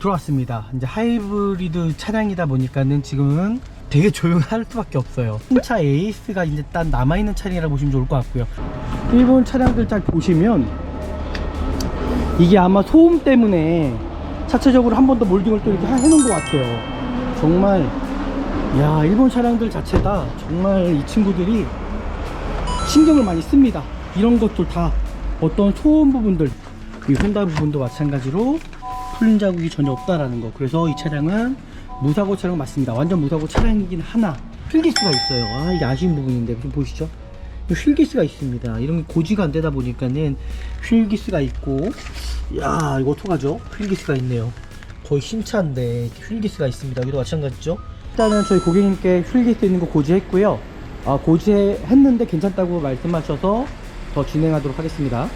들어왔습니다. 이제 하이브리드 차량이다 보니까는 지금은 되게 조용할 수밖에 없어요. 신차 에이스가 이제 딱 남아있는 차량이라고 보시면 좋을 것 같고요. 일본 차량들 잘 보시면 이게 아마 소음 때문에 자체적으로 한 번 더 몰딩을 또 이렇게 해놓은 것 같아요. 정말 야, 일본 차량들 자체가 정말 이 친구들이 신경을 많이 씁니다. 이런 것들 다 어떤 소음 부분들, 이 혼다 부분도 마찬가지로 풀린 자국이 전혀 없다라는 거. 그래서 이 차량은 무사고 차량 맞습니다. 완전 무사고 차량이긴 하나 휠기스가 있어요. 아, 이게 아쉬운 부분인데 좀 보시죠. 휠기스가 있습니다. 이런 게 고지가 안 되다 보니까는 휠기스가 있고, 야, 이거 어떡하죠? 휠기스가 있네요. 거의 신차인데 휠기스가 있습니다. 여기도 마찬가지죠. 일단은 저희 고객님께 휠기스 있는 거 고지했고요. 고지했는데 괜찮다고 말씀하셔서 더 진행하도록 하겠습니다.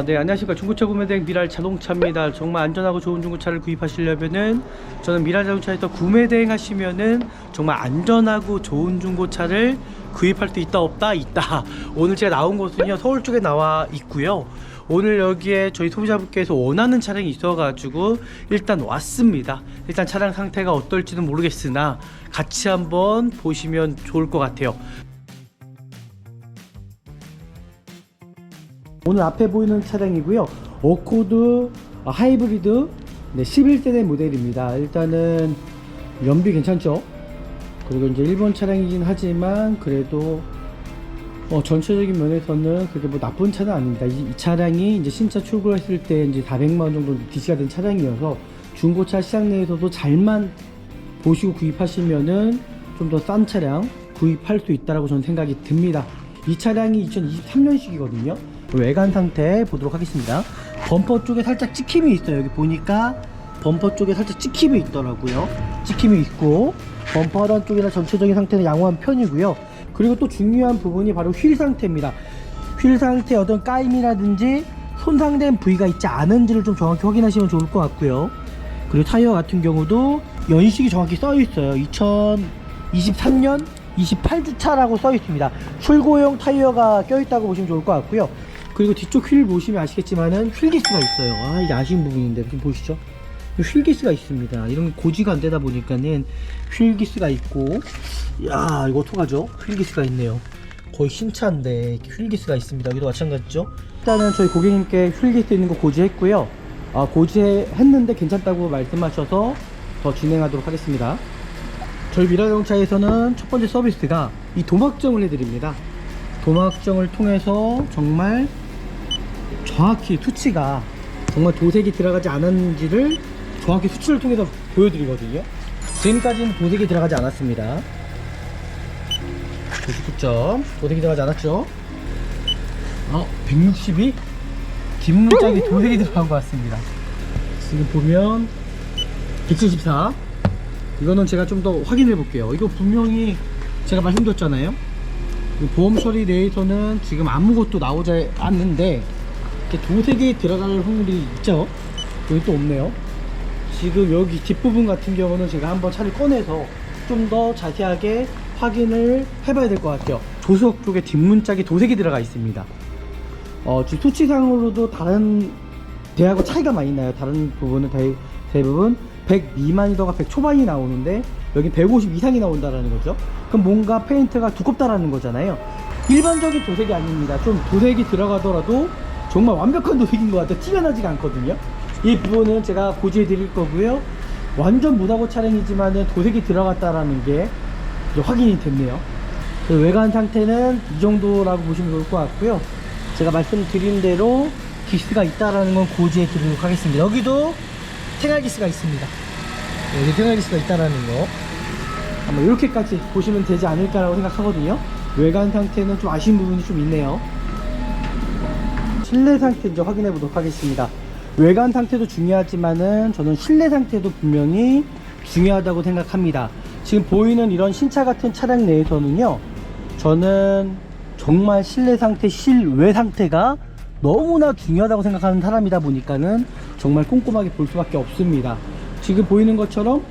네, 안녕하십니까. 중고차 구매대행 미랄 자동차입니다. 정말 안전하고 좋은 중고차를 구입하시려면은 저는 미랄 자동차에서 구매대행 하시면은 정말 안전하고 좋은 중고차를 구입할 수 있다 없다? 있다. 오늘 제가 나온 곳은요, 서울 쪽에 나와 있고요. 오늘 여기에 저희 소비자분께서 원하는 차량이 있어가지고 일단 왔습니다. 일단 차량 상태가 어떨지는 모르겠으나 같이 한번 보시면 좋을 것 같아요. 오늘 앞에 보이는 차량이고요. 어코드 하이브리드 11세대 모델입니다. 일단은 연비 괜찮죠? 그리고 이제 일본 차량이긴 하지만 그래도 전체적인 면에서는 그렇게 뭐 나쁜 차는 아닙니다. 이 차량이 이제 신차 출고했을 때 이제 400만원 정도 DC가 된 차량이어서 중고차 시장 내에서도 잘만 보시고 구입하시면은 좀 더 싼 차량 구입할 수 있다라고 저는 생각이 듭니다. 이 차량이 2023년식이거든요. 외관 상태 보도록 하겠습니다. 범퍼 쪽에 살짝 찍힘이 있어요. 여기 보니까 범퍼 쪽에 살짝 찍힘이 있더라고요. 찍힘이 있고 범퍼 하단 쪽이나 전체적인 상태는 양호한 편이고요. 그리고 또 중요한 부분이 바로 휠 상태입니다. 휠 상태 어떤 까임이라든지 손상된 부위가 있지 않은지를 좀 정확히 확인하시면 좋을 것 같고요. 그리고 타이어 같은 경우도 연식이 정확히 써 있어요. 2023년 28주차라고 써 있습니다. 출고용 타이어가 껴있다고 보시면 좋을 것 같고요. 그리고 뒤쪽 휠 보시면 아시겠지만은 휠기스가 있어요. 아, 이게 아쉬운 부분인데 좀 보시죠. 휠기스가 있습니다. 이런 게 고지가 안 되다 보니까는 휠기스가 있고, 야, 이거 어떡하죠? 휠기스가 있네요. 거의 신차인데 휠기스가 있습니다. 여기도 마찬가지죠. 일단은 저희 고객님께 휠기스 있는 거 고지했고요. 고지했는데 괜찮다고 말씀하셔서 더 진행하도록 하겠습니다. 저희 미라자동차에서는 첫 번째 서비스가 이 도막정을 해드립니다. 도막정을 통해서 정말 정확히 수치가 정말 도색이 들어가지 않았는지를 정확히 수치를 통해서 보여드리거든요. 지금까지는 도색이 들어가지 않았습니다. 99점 도색이 들어가지 않았죠. 162 뒷문짝에 도색이 들어간 것 같습니다. 지금 보면 174. 이거는 제가 좀 더 확인해 볼게요. 이거 분명히 제가 말씀드렸잖아요. 보험 처리 내에서는 지금 아무것도 나오지 않는데 이렇게 도색이 들어갈 확률이 있죠. 여기 또 없네요. 지금 여기 뒷부분 같은 경우는 제가 한번 차를 꺼내서 좀 더 자세하게 확인을 해봐야 될 것 같아요. 조수석 쪽에 뒷문짝에 도색이 들어가 있습니다. 지금 수치상으로도 다른 대하고 차이가 많이 나요. 다른 부분은 대부분 100 미만이더가 100 초반이 나오는데 여기 150 이상이 나온다라는 거죠. 그럼 뭔가 페인트가 두껍다라는 거잖아요. 일반적인 도색이 아닙니다. 좀 도색이 들어가더라도 정말 완벽한 도색인 것 같아요. 티가 나지가 않거든요. 이 부분은 제가 고지해 드릴 거고요. 완전 무사고 차량이지만은 도색이 들어갔다라는 게 이제 확인이 됐네요. 외관 상태는 이 정도라고 보시면 좋을 것 같고요. 제가 말씀드린 대로 기스가 있다라는 건 고지해 드리도록 하겠습니다. 여기도 생활기스가 있습니다. 여기 생활기스가 있다라는 거 아마 이렇게까지 보시면 되지 않을까라고 생각하거든요. 외관 상태는 좀 아쉬운 부분이 좀 있네요. 실내 상태 이제 확인해 보도록 하겠습니다. 외관 상태도 중요하지만은 저는 실내 상태도 분명히 중요하다고 생각합니다. 지금 보이는 이런 신차 같은 차량 내에서는요, 저는 정말 실내 상태, 실외 상태가 너무나 중요하다고 생각하는 사람이다 보니까는 정말 꼼꼼하게 볼 수밖에 없습니다. 지금 보이는 것처럼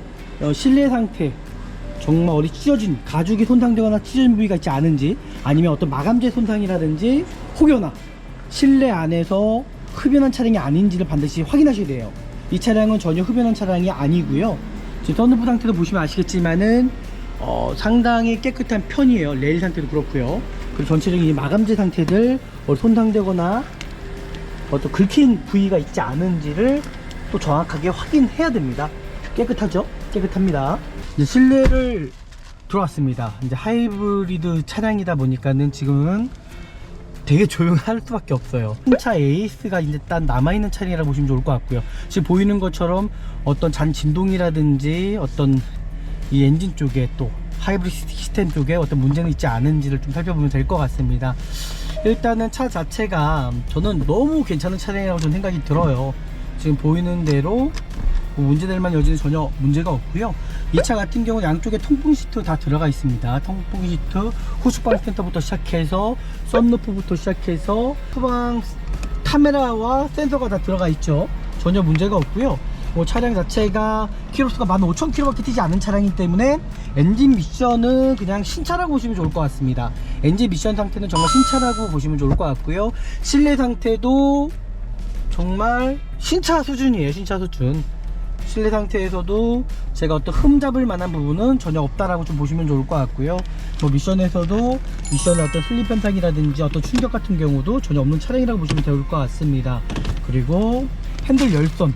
실내 상태, 정말 어디 찢어진, 가죽이 손상되거나 찢어진 부위가 있지 않은지, 아니면 어떤 마감재 손상이라든지 혹여나 실내 안에서 흡연한 차량이 아닌지를 반드시 확인하셔야 돼요. 이 차량은 전혀 흡연한 차량이 아니고요. 지금 썬루프 상태도 보시면 아시겠지만은 상당히 깨끗한 편이에요. 레일 상태도 그렇고요. 그리고 전체적인 이 마감재 상태들 손상되거나 어떤 긁힌 부위가 있지 않은지를 또 정확하게 확인해야 됩니다. 깨끗하죠? 깨끗합니다. 이제 실내를 들어왔습니다. 이제 하이브리드 차량이다 보니까는 지금은 되게 조용할 수밖에 없어요. 신차 에이스가 이제 딱 남아있는 차량이라고 보시면 좋을 것 같고요. 지금 보이는 것처럼 어떤 잔 진동이라든지 어떤 이 엔진 쪽에 또 하이브리드 시스템 쪽에 어떤 문제는 있지 않은지를 좀 살펴보면 될 것 같습니다. 일단은 차 자체가 저는 너무 괜찮은 차량이라고 저는 생각이 들어요. 지금 보이는 대로 문제될 만한 여지는 전혀 문제가 없고요. 이 차 같은 경우는 양쪽에 통풍 시트 다 들어가 있습니다. 통풍 시트, 후수방 센터부터 시작해서 썬루프부터 시작해서 후방 카메라와 센서가 다 들어가 있죠. 전혀 문제가 없고요. 차량 자체가 키로수가 15,000km밖에 뛰지 않은 차량이기 때문에 엔진 미션은 그냥 신차라고 보시면 좋을 것 같습니다. 엔진 미션 상태는 정말 신차라고 보시면 좋을 것 같고요. 실내 상태도 정말 신차 수준이에요. 신차 수준. 실내 상태에서도 제가 어떤 흠잡을 만한 부분은 전혀 없다라고 좀 보시면 좋을 것 같고요. 미션에서도 미션의 어떤 슬립 현상이라든지 어떤 충격 같은 경우도 전혀 없는 차량이라고 보시면 좋을 것 같습니다. 그리고 핸들 열선,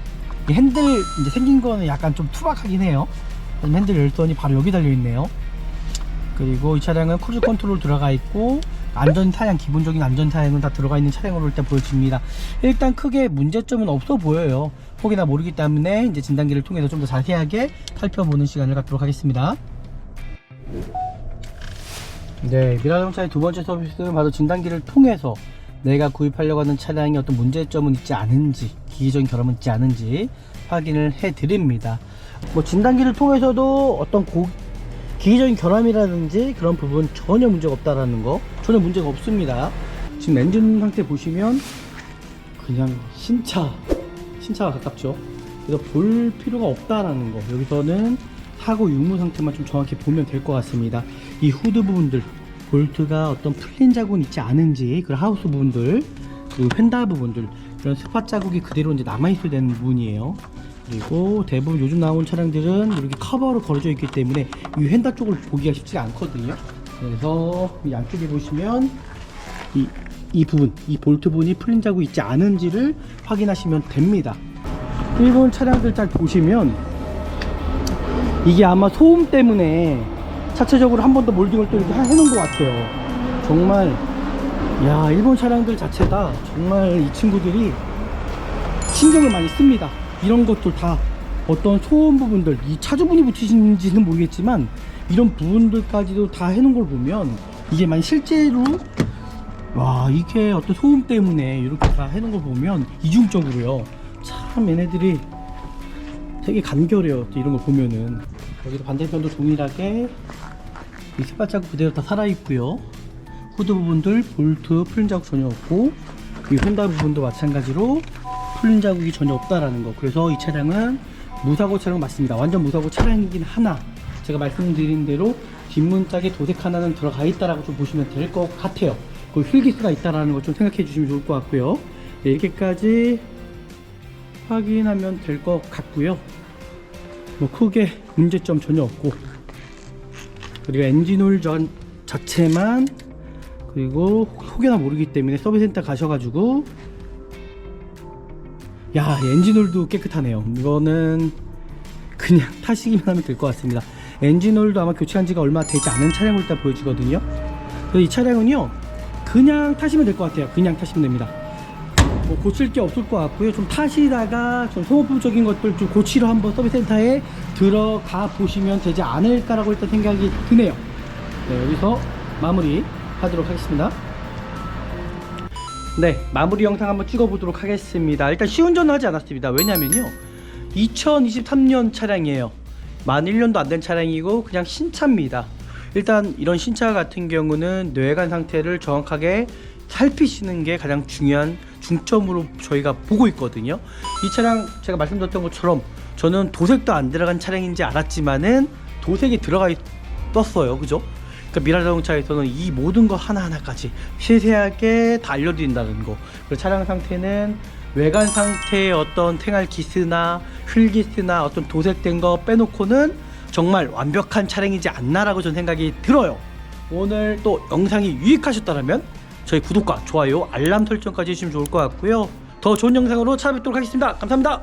이 핸들 이제 생긴 거는 약간 좀 투박하긴 해요. 핸들 열선이 바로 여기 달려 있네요. 그리고 이 차량은 크루즈 컨트롤 들어가 있고 안전 사양, 기본적인 안전 사양은 다 들어가 있는 차량으로 일단 보여집니다. 일단 크게 문제점은 없어 보여요. 혹이나 모르기 때문에 이제 진단기를 통해서 좀 더 자세하게 살펴보는 시간을 갖도록 하겠습니다. 네, 미라자동차의 두 번째 서비스는 바로 진단기를 통해서 내가 구입하려고 하는 차량이 어떤 문제점은 있지 않은지, 기기적인 결함은 있지 않은지 확인을 해 드립니다. 진단기를 통해서도 어떤 기기적인 결함이라든지 그런 부분 전혀 문제가 없다라는 거, 전혀 문제가 없습니다. 지금 엔진 상태 보시면 그냥 신차와 가깝죠. 그래서 볼 필요가 없다라는 거, 여기서는 사고 유무 상태만 좀 정확히 보면 될 것 같습니다. 이 후드 부분들, 볼트가 어떤 풀린 자국은 있지 않은지, 그런 하우스 부분들, 그리고 휀다 부분들, 이런 스팟 자국이 그대로 이제 남아있어야 되는 부분이에요. 그리고 대부분 요즘 나온 차량들은 이렇게 커버로 걸어져 있기 때문에 이 휀다 쪽을 보기가 쉽지가 않거든요. 그래서 이 양쪽에 보시면 이 부분, 이 볼트 부분이 풀린 자국이 있지 않은지를 확인하시면 됩니다. 일본 차량들 잘 보시면 이게 아마 소음 때문에 자체적으로 한 번 더 몰딩을 또 이렇게 해놓은 것 같아요. 정말 야, 일본 차량들 자체가 정말 이 친구들이 신경을 많이 씁니다. 이런 것들 다 어떤 소음 부분들, 이 차주분이 붙이신지는 모르겠지만 이런 부분들까지도 다 해놓은 걸 보면 이게 만약 실제로 와, 이게 어떤 소음 때문에 이렇게 다 해놓은 걸 보면 이중적으로요, 참 얘네들이 되게 간결해요. 이런 걸 보면은. 여기도 반대편도 동일하게 이 스팟 자국 그대로 다 살아있고요. 후드 부분들 볼트 풀린 자국 전혀 없고, 이 휀다 부분도 마찬가지로 풀린 자국이 전혀 없다라는 거. 그래서 이 차량은 무사고 차량 맞습니다. 완전 무사고 차량이긴 하나, 제가 말씀드린 대로 뒷문짝에 도색 하나는 들어가 있다라고 좀 보시면 될 것 같아요. 그 휠기스가 있다라는 걸 좀 생각해 주시면 좋을 것 같고요. 네, 이렇게까지 확인하면 될 것 같고요. 크게 문제점 전혀 없고, 그리고 엔진오일 자체만, 그리고 혹여나 모르기 때문에 서비스센터 가셔가지고, 야, 엔진오일도 깨끗하네요. 이거는 그냥 타시기만 하면 될 것 같습니다. 엔진오일도 아마 교체한 지가 얼마 되지 않은 차량으로 일단 보여지거든요. 그래서 이 차량은요, 그냥 타시면 될 것 같아요. 그냥 타시면 됩니다. 고칠 게 없을 것 같고요. 좀 타시다가 좀 소모품적인 것들 좀 고치러 한번 서비스센터에 들어가 보시면 되지 않을까라고 일단 생각이 드네요. 네, 여기서 마무리 하도록 하겠습니다. 네, 마무리 영상 한번 찍어 보도록 하겠습니다. 일단 시운전은 하지 않았습니다. 왜냐면요, 2023년 차량이에요. 만 1년도 안 된 차량이고 그냥 신차입니다. 일단 이런 신차 같은 경우는 뇌관 상태를 정확하게 살피시는 게 가장 중요한 중점으로 저희가 보고 있거든요. 이 차량 제가 말씀드렸던 것처럼 저는 도색도 안 들어간 차량인지 알았지만은 도색이 들어가 있었어요. 그죠? 그러니까 미라 자동차에서는 이 모든 것 하나하나까지 세세하게 다 알려드린다는 거. 그리고 차량 상태는 외관 상태의 어떤 생활기스나 휠기스나 어떤 도색된 거 빼놓고는 정말 완벽한 차량이지 않나라고 저는 생각이 들어요. 오늘 또 영상이 유익하셨다면 저희 구독과 좋아요, 알람 설정까지 해주시면 좋을 것 같고요. 더 좋은 영상으로 찾아뵙도록 하겠습니다. 감사합니다.